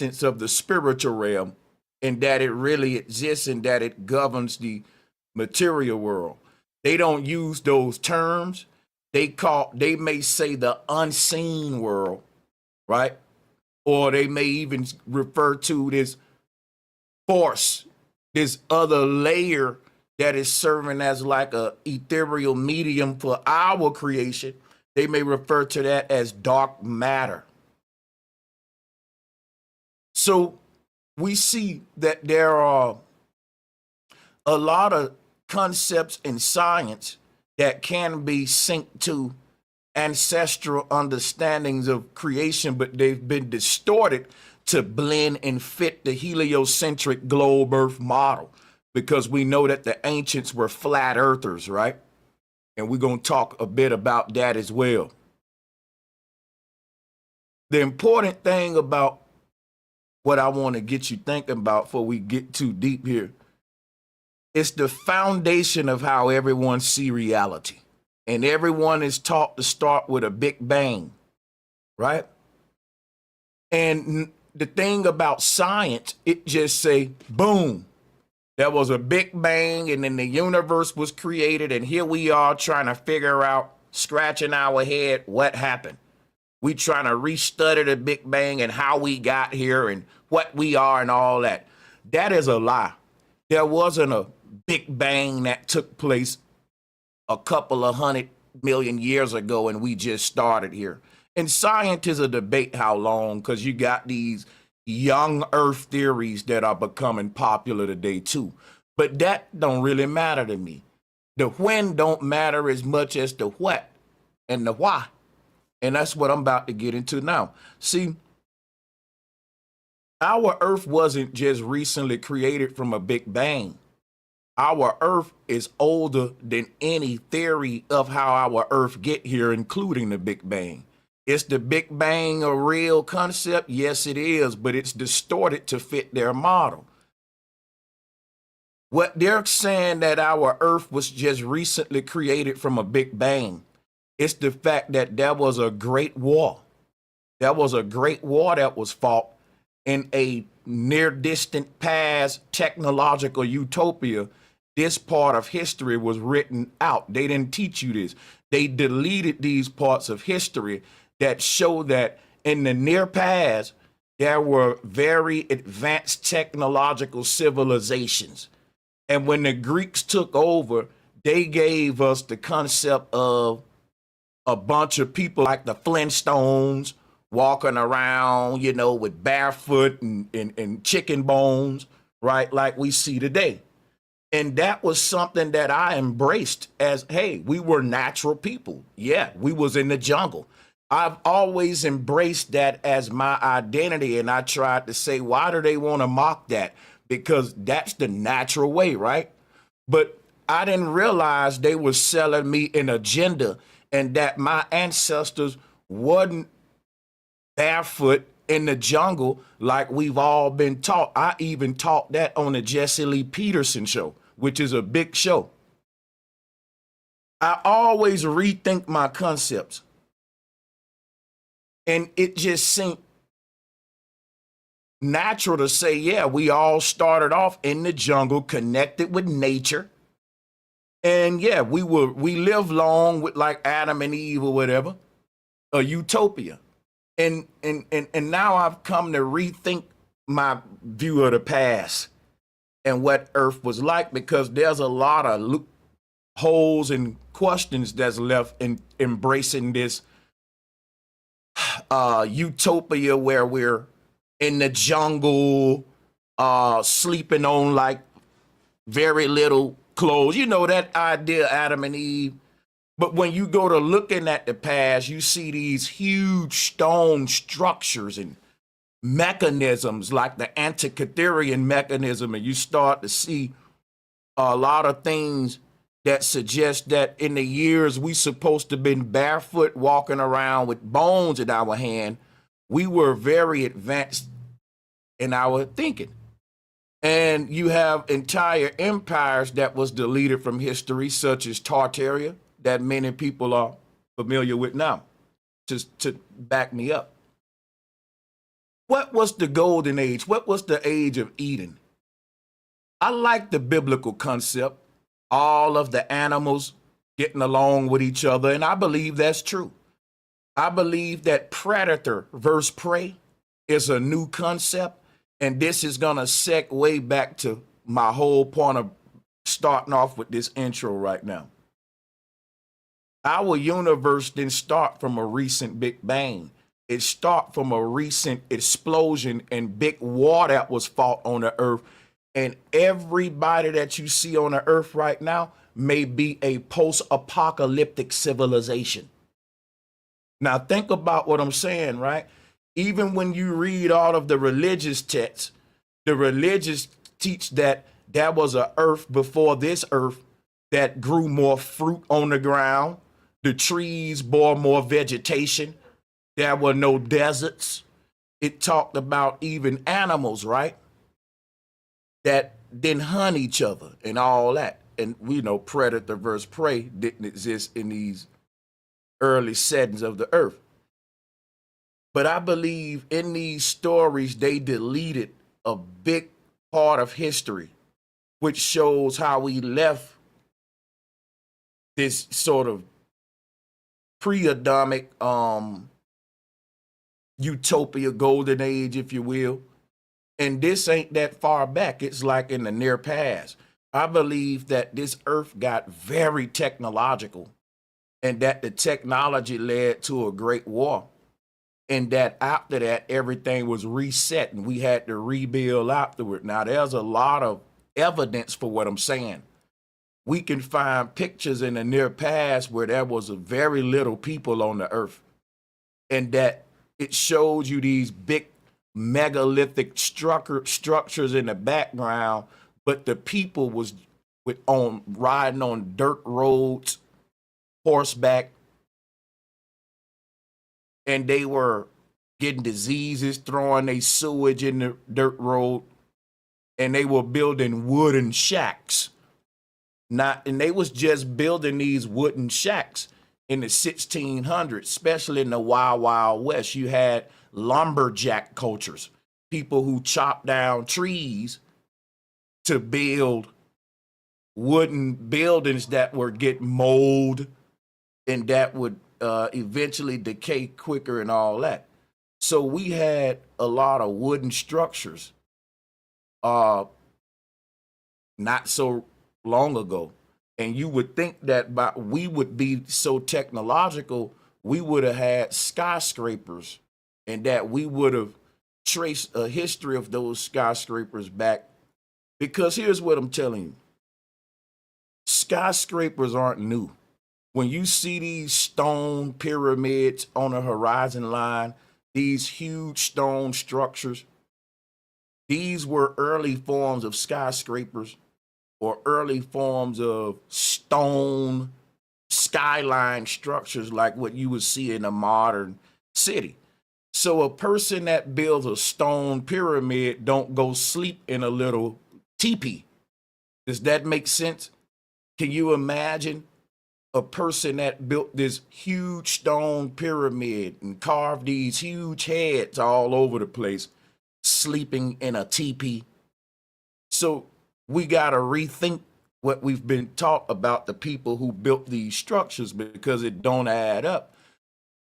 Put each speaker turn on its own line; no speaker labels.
existence of the spiritual realm and that it really exists and that it governs the material world. They don't use those terms. They may say the unseen world, right? Or they may even refer to this force, this other layer that is serving as like a ethereal medium for our creation. They may refer to that as dark matter. So we see that there are a lot of concepts in science that can be synced to ancestral understandings of creation, but they've been distorted to blend and fit the heliocentric globe earth model, because we know that the ancients were flat earthers, right? And we're going to talk a bit about that as well. The important thing about what I want to get you thinking about before we get too deep here, it's the foundation of how everyone see reality. And everyone is taught to start with a big bang, right? And the thing about science, it just say, boom, there was a big bang and then the universe was created and here we are trying to figure out, scratching our head, what happened. We trying to restudy the big bang and how we got here and what we are and all that. That is a lie. There wasn't a big bang that took place a couple of 100 million years ago and we just started here. And scientists will debate how long, because you got these young earth theories that are becoming popular today too. But that don't really matter to me. The when don't matter as much as the what and the why. And that's what I'm about to get into now. See, our earth wasn't just recently created from a big bang. Our earth is older than any theory of how our earth get here, including the big bang. Is the big bang a real concept? Yes, it is, but it's distorted to fit their model. What they're saying that our earth was just recently created from a big bang. It's the fact that there was a great war. There was a great war that was fought in a near distant past technological utopia. This part of history was written out. They didn't teach you this. They deleted these parts of history that show that in the near past, there were very advanced technological civilizations. And when the Greeks took over, they gave us the concept of a bunch of people like the Flintstones walking around, you know, with barefoot and chicken bones, right? Like we see today. And that was something that I embraced as, hey, we were natural people. Yeah, we was in the jungle. I've always embraced that as my identity. And I tried to say, why do they want to mock that? Because that's the natural way, right? But I didn't realize they were selling me an agenda and that my ancestors wasn't barefoot in the jungle like we've all been taught. I even taught that on the Jesse Lee Peterson show, which is a big show. I always rethink my concepts. And it just seemed natural to say, yeah, we all started off in the jungle, connected with nature. And yeah, we lived long with like Adam and Eve or whatever, a utopia. And now I've come to rethink my view of the past and what Earth was like, because there's a lot of holes and questions that's left in embracing this utopia where we're in the jungle, sleeping on like very little clothes. You know that idea, Adam and Eve. But when you go to looking at the past, you see these huge stone structures and mechanisms like the Antikytherian mechanism, and you start to see a lot of things that suggest that in the years we supposed to have been barefoot walking around with bones in our hand, we were very advanced in our thinking. And you have entire empires that was deleted from history, such as Tartaria, that many people are familiar with now. Just to back me up. What was the golden age? What was the age of Eden? I like the biblical concept, all of the animals getting along with each other, and I believe that's true. I believe that predator versus prey is a new concept, and this is going to segue back to my whole point of starting off with this intro right now. Our universe didn't start from a recent Big Bang. It started from a recent explosion and big war that was fought on the earth. And everybody that you see on the earth right now may be a post-apocalyptic civilization. Now think about what I'm saying, right? Even when you read all of the religious texts, the religious teach that there was a earth before this earth that grew more fruit on the ground. The trees bore more vegetation. There were no deserts. It talked about even animals, right? That didn't hunt each other and all that. And we know predator versus prey didn't exist in these early settings of the earth. But I believe in these stories, they deleted a big part of history, which shows how we left this sort of pre-Adamic utopia, golden age, if you will. And this ain't that far back. It's like in the near past. I believe that this earth got very technological and that the technology led to a great war. And that after that, everything was reset and we had to rebuild afterward. Now, there's a lot of evidence for what I'm saying. We can find pictures in the near past where there was a very little people on the earth, and that it shows you these big megalithic structures in the background, but the people was riding on dirt roads, horseback, and they were getting diseases, throwing their sewage in the dirt road, and they were building wooden shacks. And they was just building these wooden shacks in the 1600s, especially in the Wild Wild West. You had lumberjack cultures, people who chopped down trees to build wooden buildings that were get mold and that would eventually decay quicker and all that. So we had a lot of wooden structures not so long ago. And you would think that we would be so technological, we would have had skyscrapers and that we would have traced a history of those skyscrapers back. Because here's what I'm telling you. Skyscrapers aren't new. When you see these stone pyramids on the horizon line, these huge stone structures, these were early forms of skyscrapers or early forms of stone skyline structures like what you would see in a modern city. So a person that builds a stone pyramid don't go sleep in a little teepee. Does that make sense? Can you imagine a person that built this huge stone pyramid and carved these huge heads all over the place, sleeping in a teepee? So we got to rethink what we've been taught about the people who built these structures because it don't add up.